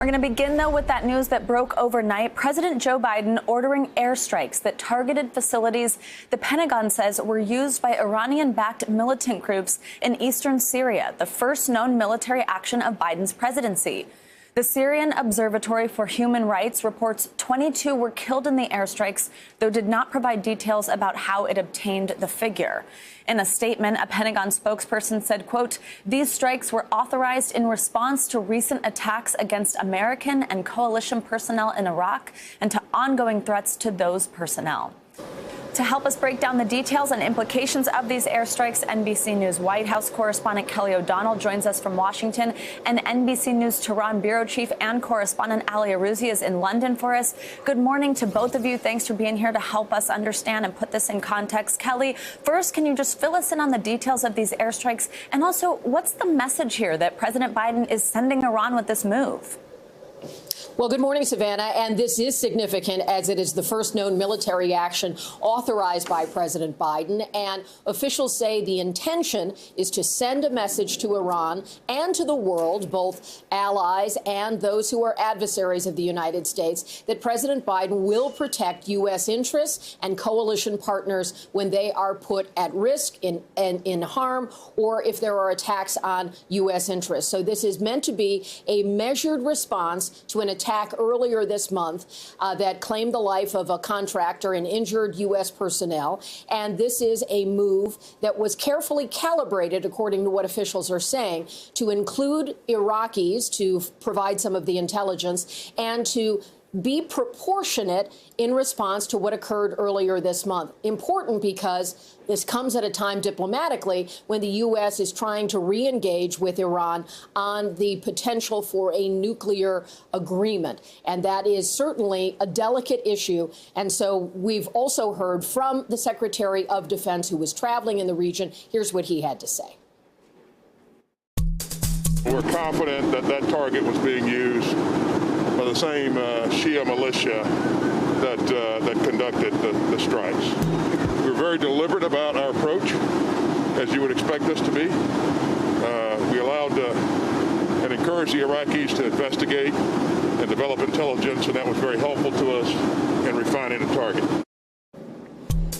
We're going to begin, though, with that news that broke overnight. President Joe Biden ordering airstrikes that targeted facilities the Pentagon says were used by Iranian-backed militant groups in eastern Syria, the first known military action of Biden's presidency. The Syrian Observatory for Human Rights reports 22 were killed in the airstrikes, though did not provide details about how it obtained the figure. In a statement, a Pentagon spokesperson said, quote, "These strikes were authorized in response to recent attacks against American and coalition personnel in Iraq and to ongoing threats to those personnel." To help us break down the details and implications of these airstrikes, NBC News White House correspondent Kelly O'Donnell joins us from Washington, and NBC News Tehran bureau chief and correspondent Ali Arouzi is in London for us. Good morning to both of you. Thanks for being here to help us understand and put this in context. Kelly, first, can you just fill us in on the details of these airstrikes? And also, what's the message here that President Biden is sending Iran with this move? Well, good morning, Savannah. And this is significant as it is the first known military action authorized by President Biden. And officials say the intention is to send a message to Iran and to the world, both allies and those who are adversaries of the United States, that President Biden will protect U.S. interests and coalition partners when they are put at risk, in harm, or if there are attacks on U.S. interests. So this is meant to be a measured response to an attack earlier this month that claimed the life of a contractor and injured U.S. personnel. And this is a move that was carefully calibrated, according to what officials are saying, to include Iraqis to provide some of the intelligence and to be proportionate in response to what occurred earlier this month. Important because this comes at a time diplomatically when the U.S. is trying to re-engage with Iran on the potential for a nuclear agreement. And that is certainly a delicate issue. And so we've also heard from the Secretary of Defense, who was traveling in the region. Here's what he had to say. We're confident that that target was being used by the same Shia militia that conducted the strikes. We're very deliberate about our approach, as you would expect us to be. We allowed and encouraged the Iraqis to investigate and develop intelligence, and that was very helpful to us in refining the target.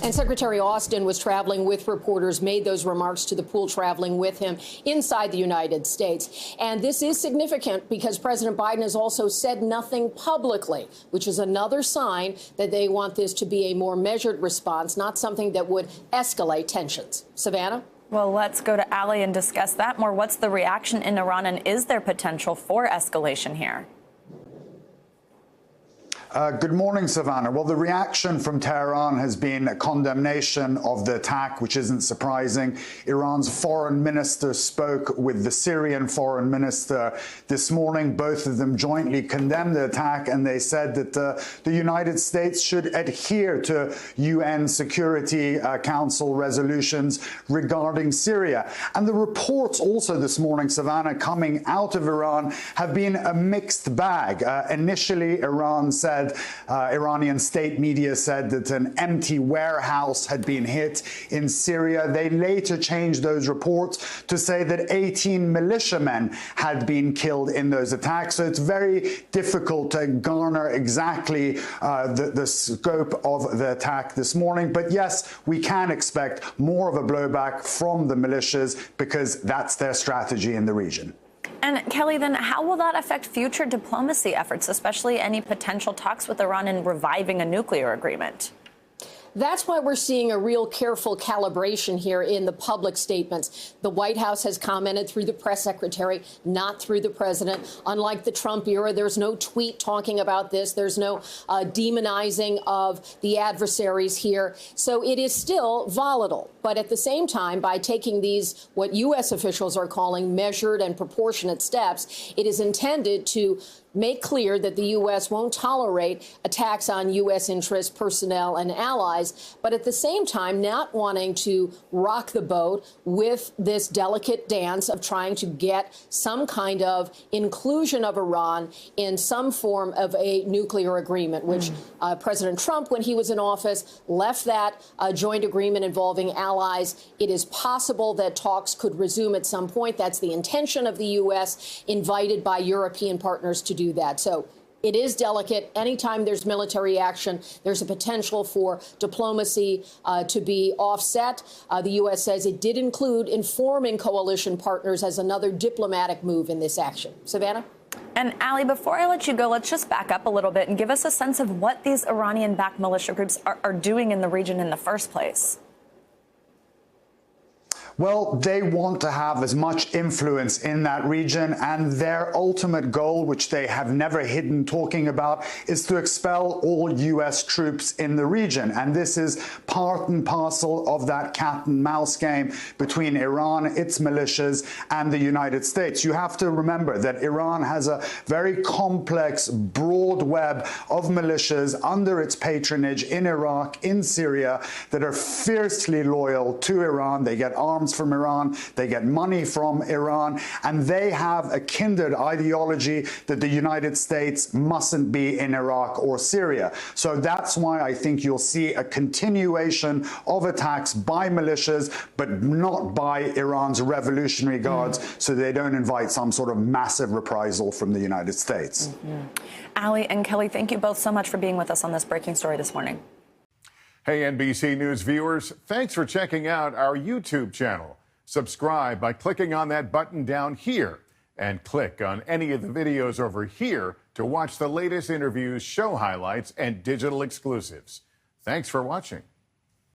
And Secretary Austin was traveling with reporters, made those remarks to the pool traveling with him inside the United States. And this is significant because President Biden has also said nothing publicly, which is another sign that they want this to be a more measured response, not something that would escalate tensions. Savannah? Well, let's go to Ali and discuss that more. What's the reaction in Iran, and is there potential for escalation here? Good morning, Savannah. Well, the reaction from Tehran has been a condemnation of the attack, which isn't surprising. Iran's foreign minister spoke with the Syrian foreign minister this morning. Both of them jointly condemned the attack, and they said that the United States should adhere to UN Security Council resolutions regarding Syria. And the reports also this morning, Savannah, coming out of Iran have been a mixed bag. Initially, Iranian state media said that an empty warehouse had been hit in Syria. They later changed those reports to say that 18 militiamen had been killed in those attacks. So it's very difficult to garner exactly the scope of the attack this morning. But yes, we can expect more of a blowback from the militias because that's their strategy in the region. And Kelly, then how will that affect future diplomacy efforts, especially any potential talks with Iran in reviving a nuclear agreement? That's why we're seeing a real careful calibration here in the public statements. The White House has commented through the press secretary, not through the president. Unlike the Trump era, there's no tweet talking about this. There's no demonizing of the adversaries here. So it is still volatile. But at the same time, by taking these, what U.S. officials are calling measured and proportionate steps, it is intended to make clear that the U.S. won't tolerate attacks on U.S. interests, personnel, and allies, but at the same time not wanting to rock the boat with this delicate dance of trying to get some kind of inclusion of Iran in some form of a nuclear agreement, which President Trump, when he was in office, left that joint agreement involving allies. It is possible that talks could resume at some point. That's the intention of the U.S., invited by European partners to do that. So it is delicate. Anytime there's military action, there's a potential for diplomacy to be offset. The U.S. says it did include informing coalition partners as another diplomatic move in this action. Savannah? And Ali, before I let you go, let's just back up a little bit and give us a sense of what these Iranian-backed militia groups are doing in the region in the first place. Well, they want to have as much influence in that region, and their ultimate goal, which they have never hidden talking about, is to expel all U.S. troops in the region. And this is part and parcel of that cat and mouse game between Iran, its militias, and the United States. You have to remember that Iran has a very complex, broad web of militias under its patronage in Iraq, in Syria, that are fiercely loyal to Iran. They get arms from Iran, they get money from Iran, and they have a kindred ideology that the United States mustn't be in Iraq or Syria. So that's why I think you'll see a continuation of attacks by militias, but not by Iran's Revolutionary Guards, so they don't invite some sort of massive reprisal from the United States. Ali and Kelly, thank you both so much for being with us on this breaking story this morning. Hey, NBC News viewers, thanks for checking out our YouTube channel. Subscribe by clicking on that button down here and click on any of the videos over here to watch the latest interviews, show highlights, and digital exclusives. Thanks for watching.